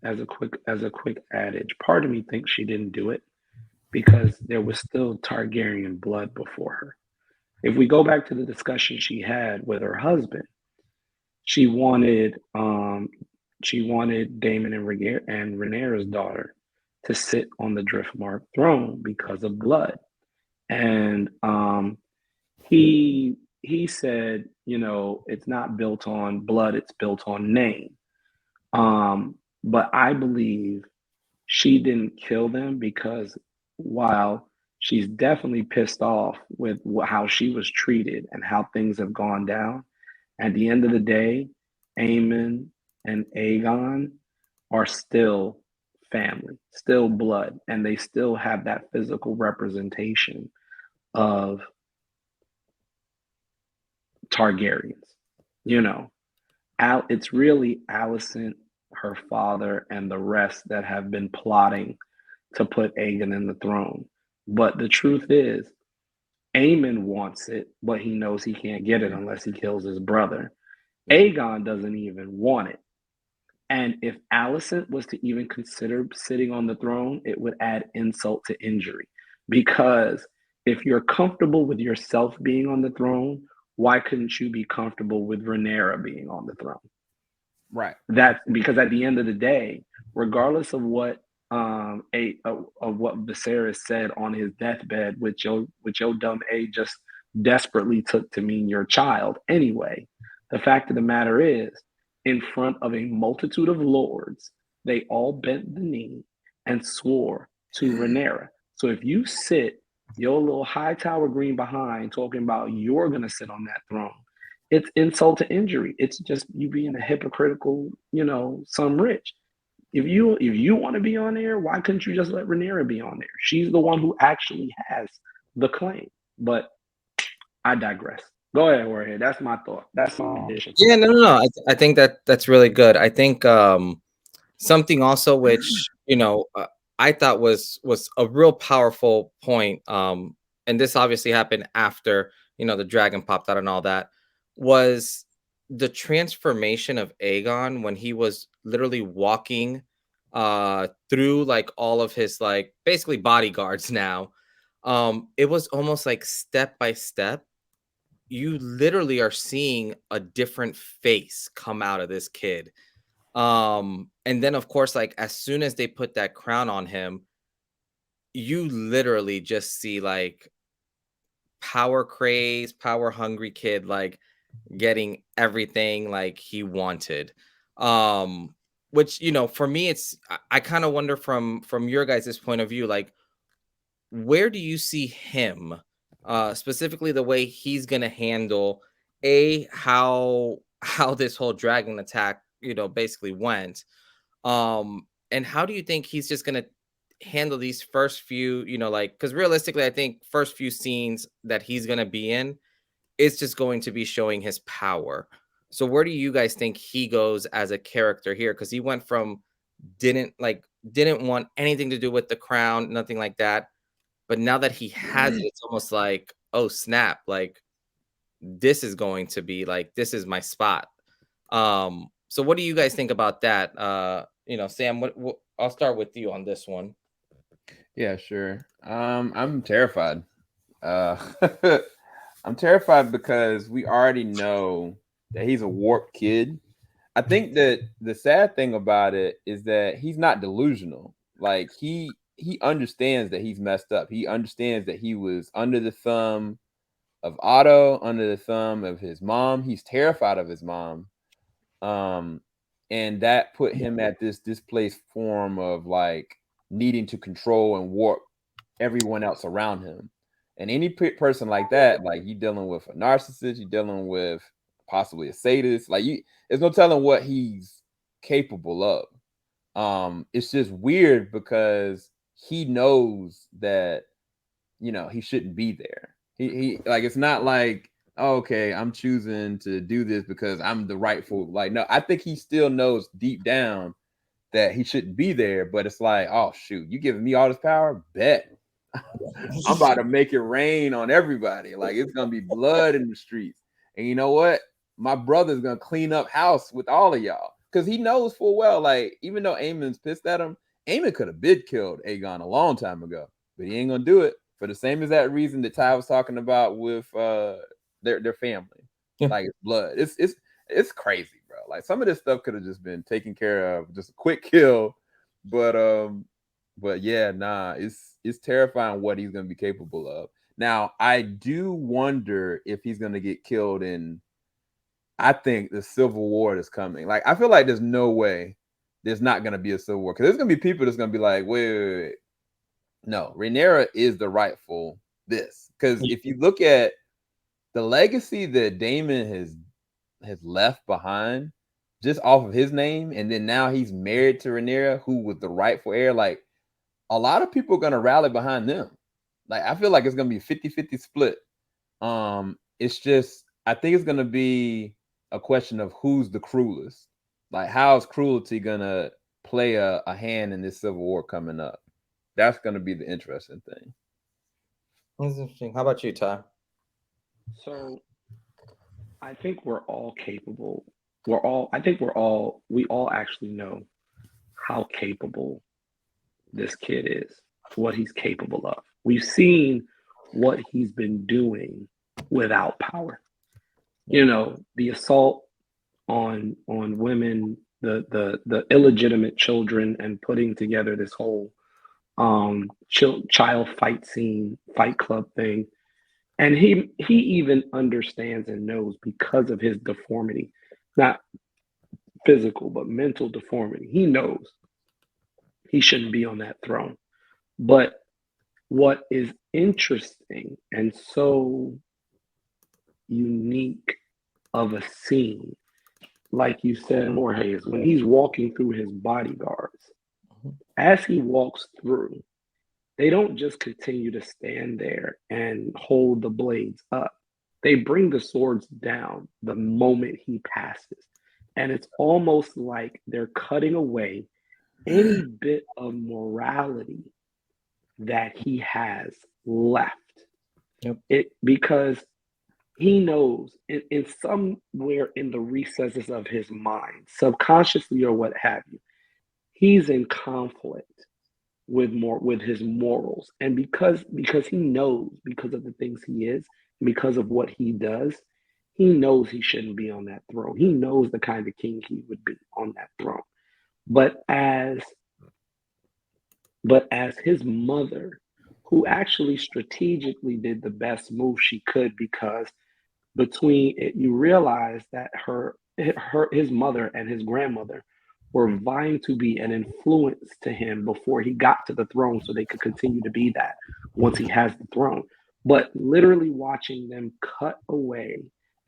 as a quick adage, part of me thinks she didn't do it because there was still Targaryen blood before her. If we go back to the discussion she had with her husband, she wanted Damon and Rhaenyra's daughter to sit on the Driftmark throne because of blood, and he said, it's not built on blood; it's built on name. But I believe she didn't kill them because while she's definitely pissed off with how she was treated and how things have gone down, at the end of the day, Aemon and Aegon are still family, still blood, and they still have that physical representation of Targaryens. It's really Alicent, her father, and the rest that have been plotting to put Aegon in the throne. But the truth is, Aemon wants it, but he knows he can't get it unless he kills his brother. Aegon doesn't even want it. And if Alicent was to even consider sitting on the throne, it would add insult to injury. Because if you're comfortable with yourself being on the throne, why couldn't you be comfortable with Rhaenyra being on the throne? right. That's because at the end of the day, regardless of what Viserys said on his deathbed, which your dumb A just desperately took to mean your child anyway. The fact of the matter is, in front of a multitude of lords, they all bent the knee and swore to Rhaenyra. So if you sit your little high tower green behind talking about you're gonna sit on that throne, it's insult to injury. It's just you being a hypocritical, some rich. If you want to be on there, why couldn't you just let Rhaenyra be on there? She's the one who actually has the claim. But I digress. Go ahead, Jorge. That's my thought. That's my addition. Yeah, no. I think that's really good. I think something also which I thought was a real powerful point. And this obviously happened after the dragon popped out and all that, was the transformation of Aegon when he was literally walking through like all of his like basically bodyguards now. It was almost like step by step you literally are seeing a different face come out of this kid. And then of course, like as soon as they put that crown on him, you literally just see like power crazed, power hungry kid like getting everything like he wanted. Which for me it's I kind of wonder from your guys' point of view, like where do you see him specifically the way he's gonna handle how this whole dragon attack basically went, and how do you think he's just gonna handle these first few like because realistically I think first few scenes that he's gonna be in is just going to be showing his power. So where do you guys think he goes as a character here, because he went from didn't want anything to do with the crown, nothing like that, but now that he has it, it's almost like, oh snap, like this is going to be like, this is my spot. So what do you guys think about that? Sam, what I'll start with you on this one. Yeah, sure. I'm terrified. Uh, I'm terrified because we already know that he's a warped kid. I think that the sad thing about it is that he's not delusional. Like he understands that he's messed up. He understands that he was under the thumb of Otto, under the thumb of his mom. He's terrified of his mom. Um, and that put him at this displaced form of like needing to control and warp everyone else around him. And any person like that, like you dealing with a narcissist, you dealing with possibly a sadist, like you, there's no telling what he's capable of. It's just weird because he knows that he shouldn't be there. He like it's not like, oh, okay, I'm choosing to do this because I'm the rightful. Like, no, I think he still knows deep down that he shouldn't be there, but it's like, oh shoot, you giving me all this power? Bet. I'm about to make it rain on everybody. Like it's gonna be blood in the streets. And you know what? My brother's gonna clean up house with all of y'all. Because he knows full well, like, even though Aemon's pissed at him, Aemon could have been killed Aegon a long time ago. But he ain't gonna do it for the same exact reason that Ty was talking about with their family. Yeah. Like it's blood. It's crazy, bro. Like some of this stuff could have just been taken care of, just a quick kill. But yeah, nah, it's terrifying what he's gonna be capable of. Now, I do wonder if he's gonna get killed in. I think the Civil War is coming. Like, I feel like there's no way there's not gonna be a Civil War because there's gonna be people that's gonna be like, wait. No, Rhaenyra is the rightful this. Because if you look at the legacy that Daemon has left behind, just off of his name, and then now he's married to Rhaenyra, who was the rightful heir, like a lot of people are gonna rally behind them. Like I feel like it's gonna be a 50-50 split. It's just I think it's gonna be a question of who's the cruelest. Like how's cruelty gonna play a hand in this civil war coming up? That's gonna be the interesting thing. That's interesting. How about you, Ty? So I think we're all capable. We all actually know how capable this kid is, what he's capable of. We've seen what he's been doing without power. The assault on women, the illegitimate children, and putting together this whole child fight club thing. And he even understands and knows because of his deformity, not physical but mental deformity. He knows he shouldn't be on that throne. But what is interesting and so unique of a scene, like you said, Jorge, is when he's walking through his bodyguards. As he walks through, they don't just continue to stand there and hold the blades up. They bring the swords down the moment he passes. And it's almost like they're cutting away any bit of morality that he has left. Yep. Because he knows in somewhere in the recesses of his mind, subconsciously or what have you, he's in conflict with his morals. And because he knows, because of the things he is, because of what he does, he knows he shouldn't be on that throne. He knows the kind of king he would be on that throne. But as his mother, who actually strategically did the best move she could, because between it, you realize that his mother and his grandmother were vying to be an influence to him before he got to the throne, so they could continue to be that once he has the throne. But literally watching them cut away,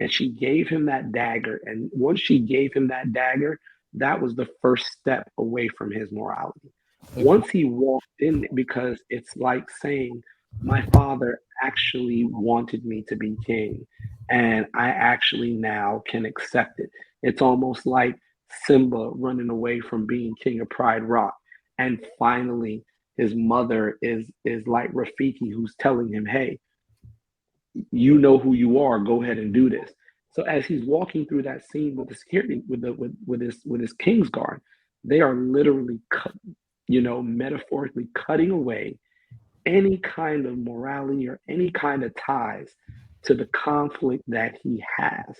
and she gave him that dagger, and once she gave him that dagger, that was the first step away from his morality. Once he walked in, because it's like saying, my father actually wanted me to be king, and I actually now can accept it. It's almost like Simba running away from being king of Pride Rock, and finally his mother is like Rafiki, who's telling him, "Hey, you know who you are. Go ahead and do this." So as he's walking through that scene with the security, with his king's guard, they are literally metaphorically cutting away any kind of morality or any kind of ties to the conflict that he has.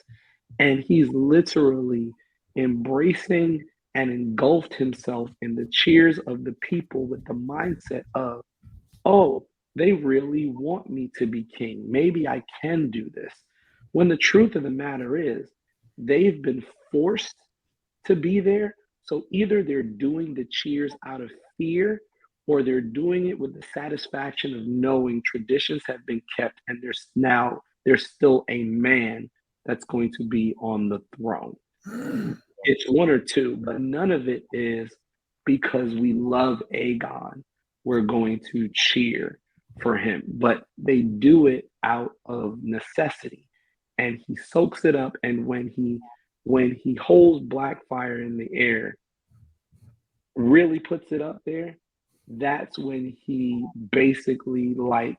And he's literally embracing and engulfed himself in the cheers of the people with the mindset of, oh, they really want me to be king. Maybe I can do this. When the truth of the matter is, they've been forced to be there. So either they're doing the cheers out of fear or they're doing it with the satisfaction of knowing traditions have been kept and there's still a man that's going to be on the throne. It's one or two, but none of it is because we love Aegon, we're going to cheer for him. But they do it out of necessity. And he soaks it up. And when he holds Blackfire in the air, really puts it up there, that's when he basically, like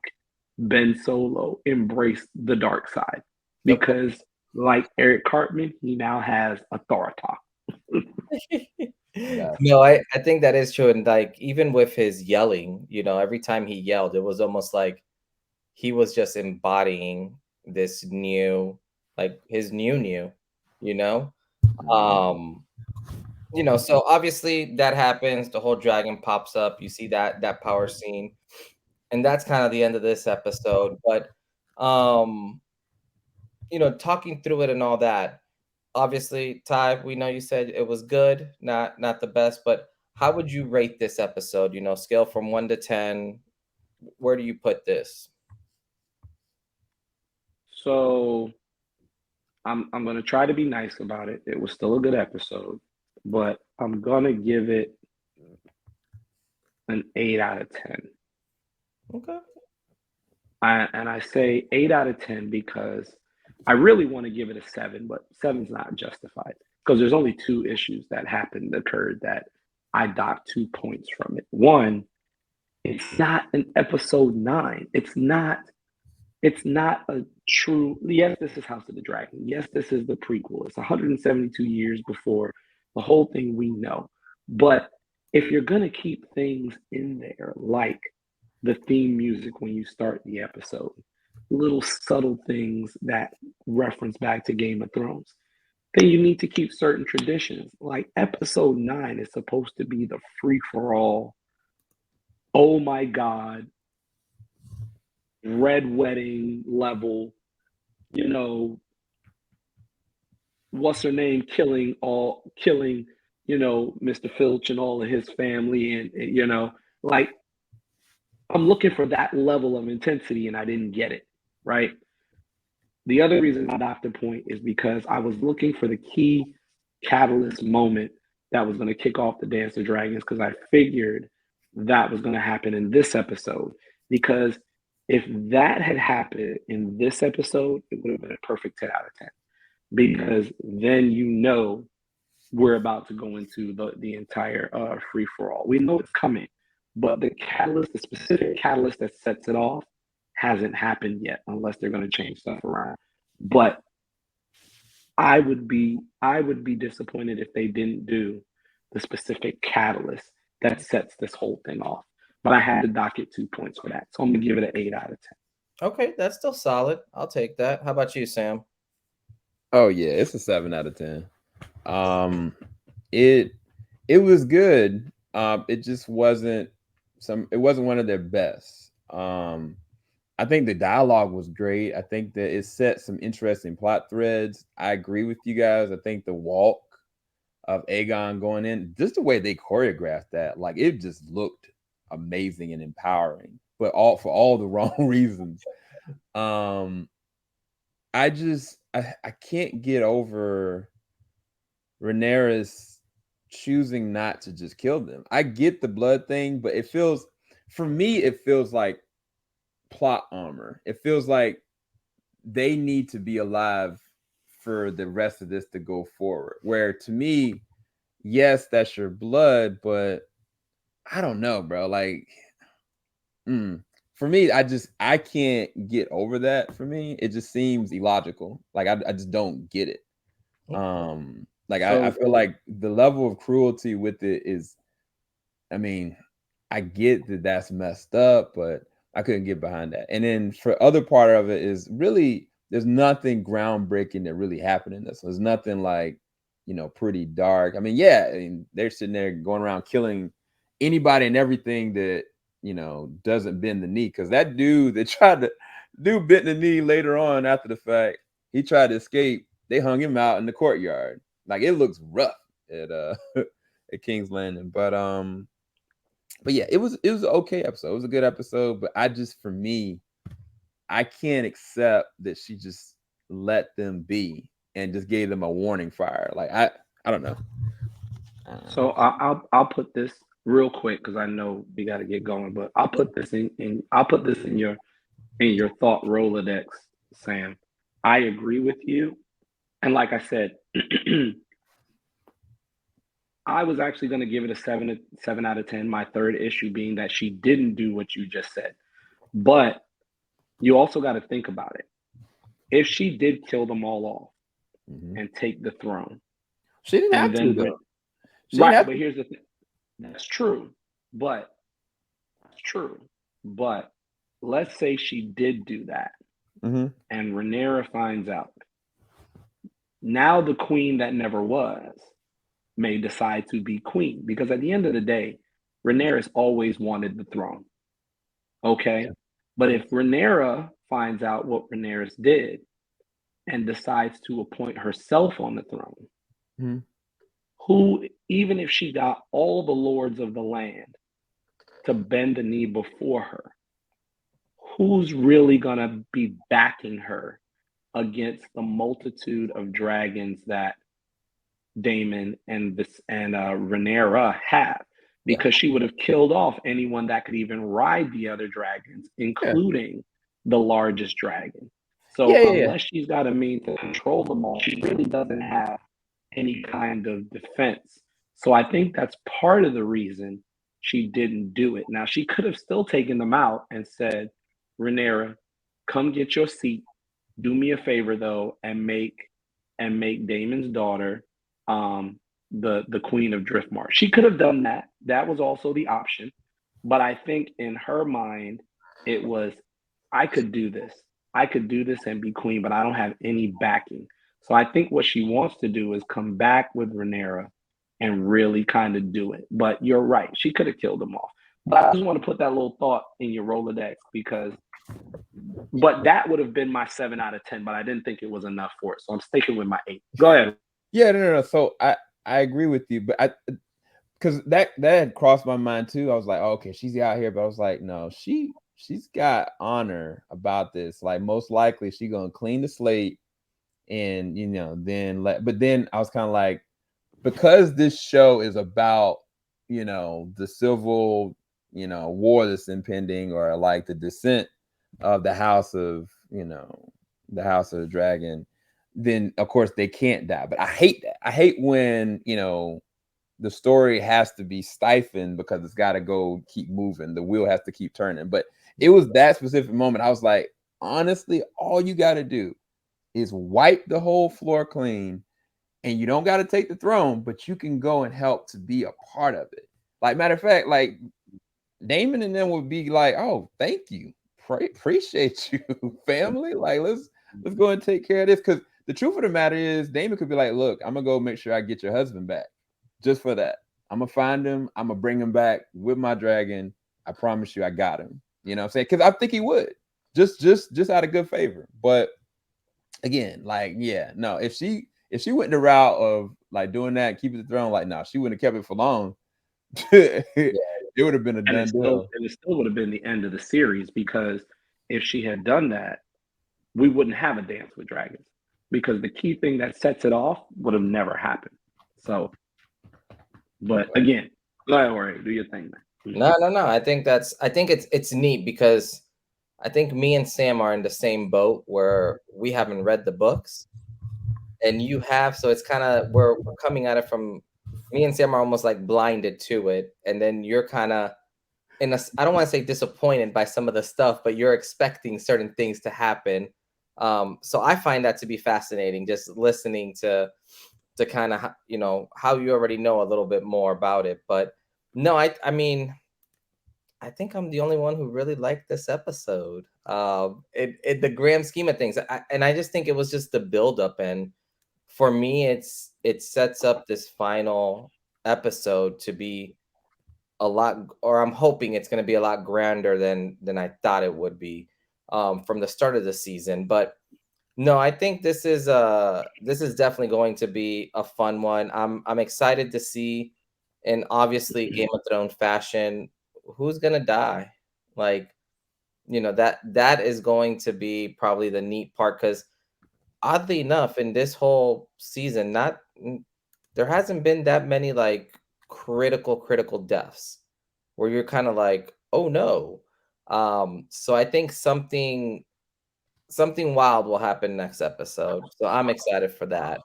Ben Solo, embraced the dark side. Because like Eric Cartman, he now has authority. No, I think that is true. And like even with his yelling, every time he yelled, it was almost like he was just embodying this new, like his new, you know? Um, so obviously that happens, the whole dragon pops up, you see that power scene, and that's kind of the end of this episode. But um, talking through it and all that, obviously, Ty, we know you said it was good, not the best, but how would you rate this episode? Scale from 1 to 10. Where do you put this? So I'm gonna try to be nice about it. It was still a good episode, but I'm gonna give it an 8 out of 10. Okay. I say 8 out of 10 because I really want to give it a 7, but 7's not justified because there's only two issues that occurred that I docked 2 points from it. One, it's not an episode 9. It's not a true. Yes, this is House of the Dragon. Yes, this is the prequel. It's 172 years before the whole thing we know. But if you're gonna keep things in there like the theme music when you start the episode, little subtle things that reference back to Game of Thrones, then you need to keep certain traditions. Like episode 9 is supposed to be the free for all. Oh my God, red wedding level, you know, what's her name killing, Mr. Filch and all of his family, and like I'm looking for that level of intensity and I didn't get it, right? The other reason I docked the point is because I was looking for the key catalyst moment that was going to kick off the Dance of Dragons because I figured that was going to happen in this episode. Because if that had happened in this episode, it would have been a perfect 10 out of 10. Because then we're about to go into the entire free for all. We know it's coming, but the specific catalyst that sets it off, hasn't happened yet, unless they're going to change stuff around. But I would be disappointed if they didn't do the specific catalyst that sets this whole thing off. But I had to dock it 2 points for that, so I'm gonna give it an 8 out of 10. Okay, that's still solid. I'll take that. How about you, Sam? Oh yeah, it's a 7 out of 10. It was good. It just wasn't it wasn't one of their best. I think the dialogue was great. I think that it set some interesting plot threads. I agree with you guys. I think the walk of Aegon going in, just the way they choreographed that, like it just looked amazing and empowering, but for all the wrong reasons. I can't get over Rhaenyra's choosing not to just kill them. I get the blood thing, but for me, it feels like plot armor. It feels like they need to be alive for the rest of this to go forward. Where to me, yes, that's your blood, but I don't know, bro. Like, for me, I can't get over that. For me, it just seems illogical. Like I just don't get it. I feel like the level of cruelty with it is, I mean, I get that that's messed up, but I couldn't get behind that. And then for other part of it is really there's nothing groundbreaking that really happened in this. There's nothing like, pretty dark. I mean, yeah, they're sitting there going around killing anybody and everything that doesn't bend the knee. Because that dude that tried to bent the knee later on after the fact, he tried to escape. They hung him out in the courtyard. Like it looks rough at at King's Landing, but yeah, it was an okay episode. It was a good episode, but for me, I can't accept that she just let them be and just gave them a warning fire. Like I don't know. So I'll put this real quick because I know we got to get going, but I'll put this in your thought Rolodex, Sam. I agree with you, and like I said, I was actually going to give it a 7 out of 10. My third issue being that she didn't do what you just said, but you also got to think about it. If she did kill them all off and take the throne, she didn't have to, though. Right, but here's the thing. That's true, but let's say she did do that, and Rhaenyra finds out. Now the queen that never was may decide to be queen, because at the end of the day, Rhaenyra's always wanted the throne. Okay? Yeah. But if Rhaenyra finds out what Rhaenyra did and decides to appoint herself on the throne, who, even if she got all the lords of the land to bend the knee before her, who's really going to be backing her against the multitude of dragons that Daemon and Rhaenyra have? Because she would have killed off anyone that could even ride the other dragons, including the largest dragon. So unless she's got a means to control them all, she really doesn't have any kind of defense. So I think that's part of the reason she didn't do it. Now, she could have still taken them out and said, Rhaenyra, come get your seat. Do me a favor, though, and make Daemon's daughter the queen of Driftmarsh. She could have done that. That was also the option. But I think in her mind, it was, I could do this. I could do this and be queen, but I don't have any backing. So I think what she wants to do is come back with Rhaenyra and really kind of do it. But you're right. She could have killed them off. But I just want to put that little thought in your Rolodex but that would have been my 7 out of 10, but I didn't think it was enough for it. So I'm sticking with my 8. Go ahead. Yeah, no. So I agree with you, but because that had crossed my mind too. I was like, oh, okay, she's out here, but I was like, no, she's got honor about this. Like most likely she's gonna clean the slate and but then I was kind of like, because this show is about the civil war that's impending, or like the descent of the house of the House of the Dragon, then of course they can't die. But I hate that. I hate when the story has to be stifled because it's got to go keep moving. The wheel has to keep turning. But it was that specific moment. I was like, honestly, all you got to do is wipe the whole floor clean, and you don't got to take the throne, but you can go and help to be a part of it. Like, matter of fact, like Daemon and them would be like, oh, thank you. Appreciate you, family. Like, let's go and take care of this. Because the truth of the matter is, Daemon could be like, look, I'm going to go make sure I get your husband back. Just for that. I'm going to find him. I'm going to bring him back with my dragon. I promise you I got him. You know what I'm saying? Because I think he would. Just out of good favor. But again, like, yeah, no, if she went the route of like doing that, keeping the throne, like, no, she wouldn't have kept it for long. It would have been a done deal. And it still would have been the end of the series, because if she had done that, we wouldn't have a Dance with Dragons, because the key thing that sets it off would have never happened. So, but again, go ahead, Jorge, do your thing, man. No. I think it's neat, because I think me and Sam are in the same boat where we haven't read the books, and you have. So it's kind of, we're coming at it from, me and Sam are almost like blinded to it, and then you're kind of I don't want to say disappointed by some of the stuff, but you're expecting certain things to happen. So I find that to be fascinating, just listening to kind of, how you already know a little bit more about it. But no, I mean, I think I'm the only one who really liked this episode. In the grand scheme of things, and I just think it was just the buildup, and for me, it sets up this final episode to be a lot, or I'm hoping it's going to be a lot grander than I thought it would be from the start of the season. But no, I think this is definitely going to be a fun one. I'm excited to see, in obviously Game of Thrones fashion, who's gonna die. Like, that is going to be probably the neat part, because oddly enough, in this whole season, there hasn't been that many like critical deaths where you're kind of like, oh no. So I think something wild will happen next episode. So I'm excited for that.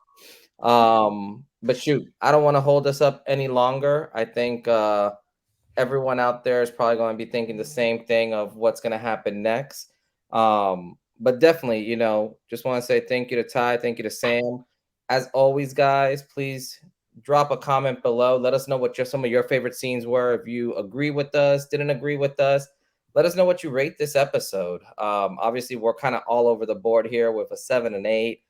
But shoot, I don't want to hold us up any longer. I think everyone out there is probably going to be thinking the same thing of what's going to happen next. But definitely, just want to say thank you to Ty, thank you to Sam. As always, guys, please drop a comment below. Let us know what some of your favorite scenes were. If you agree with us, didn't agree with us, let us know what you rate this episode. Obviously, we're kind of all over the board here with a 7 and 8.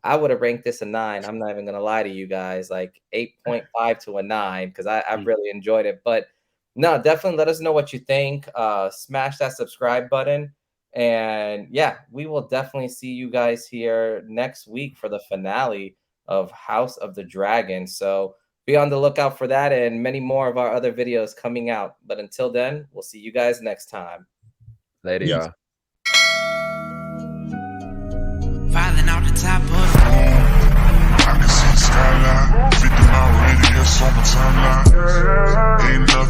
I would have ranked this a 9. I'm not even going to lie to you guys, like 8.5 to a 9, because I really enjoyed it. But no, definitely let us know what you think. Smash that subscribe button. And yeah, we will definitely see you guys here next week for the finale of House of the Dragon. So be on the lookout for that and many more of our other videos coming out. But until then, we'll see you guys next time. Later, y'all. Filing out the top of I can see the skyline, 50-mile radius on my timeline. Ain't nothing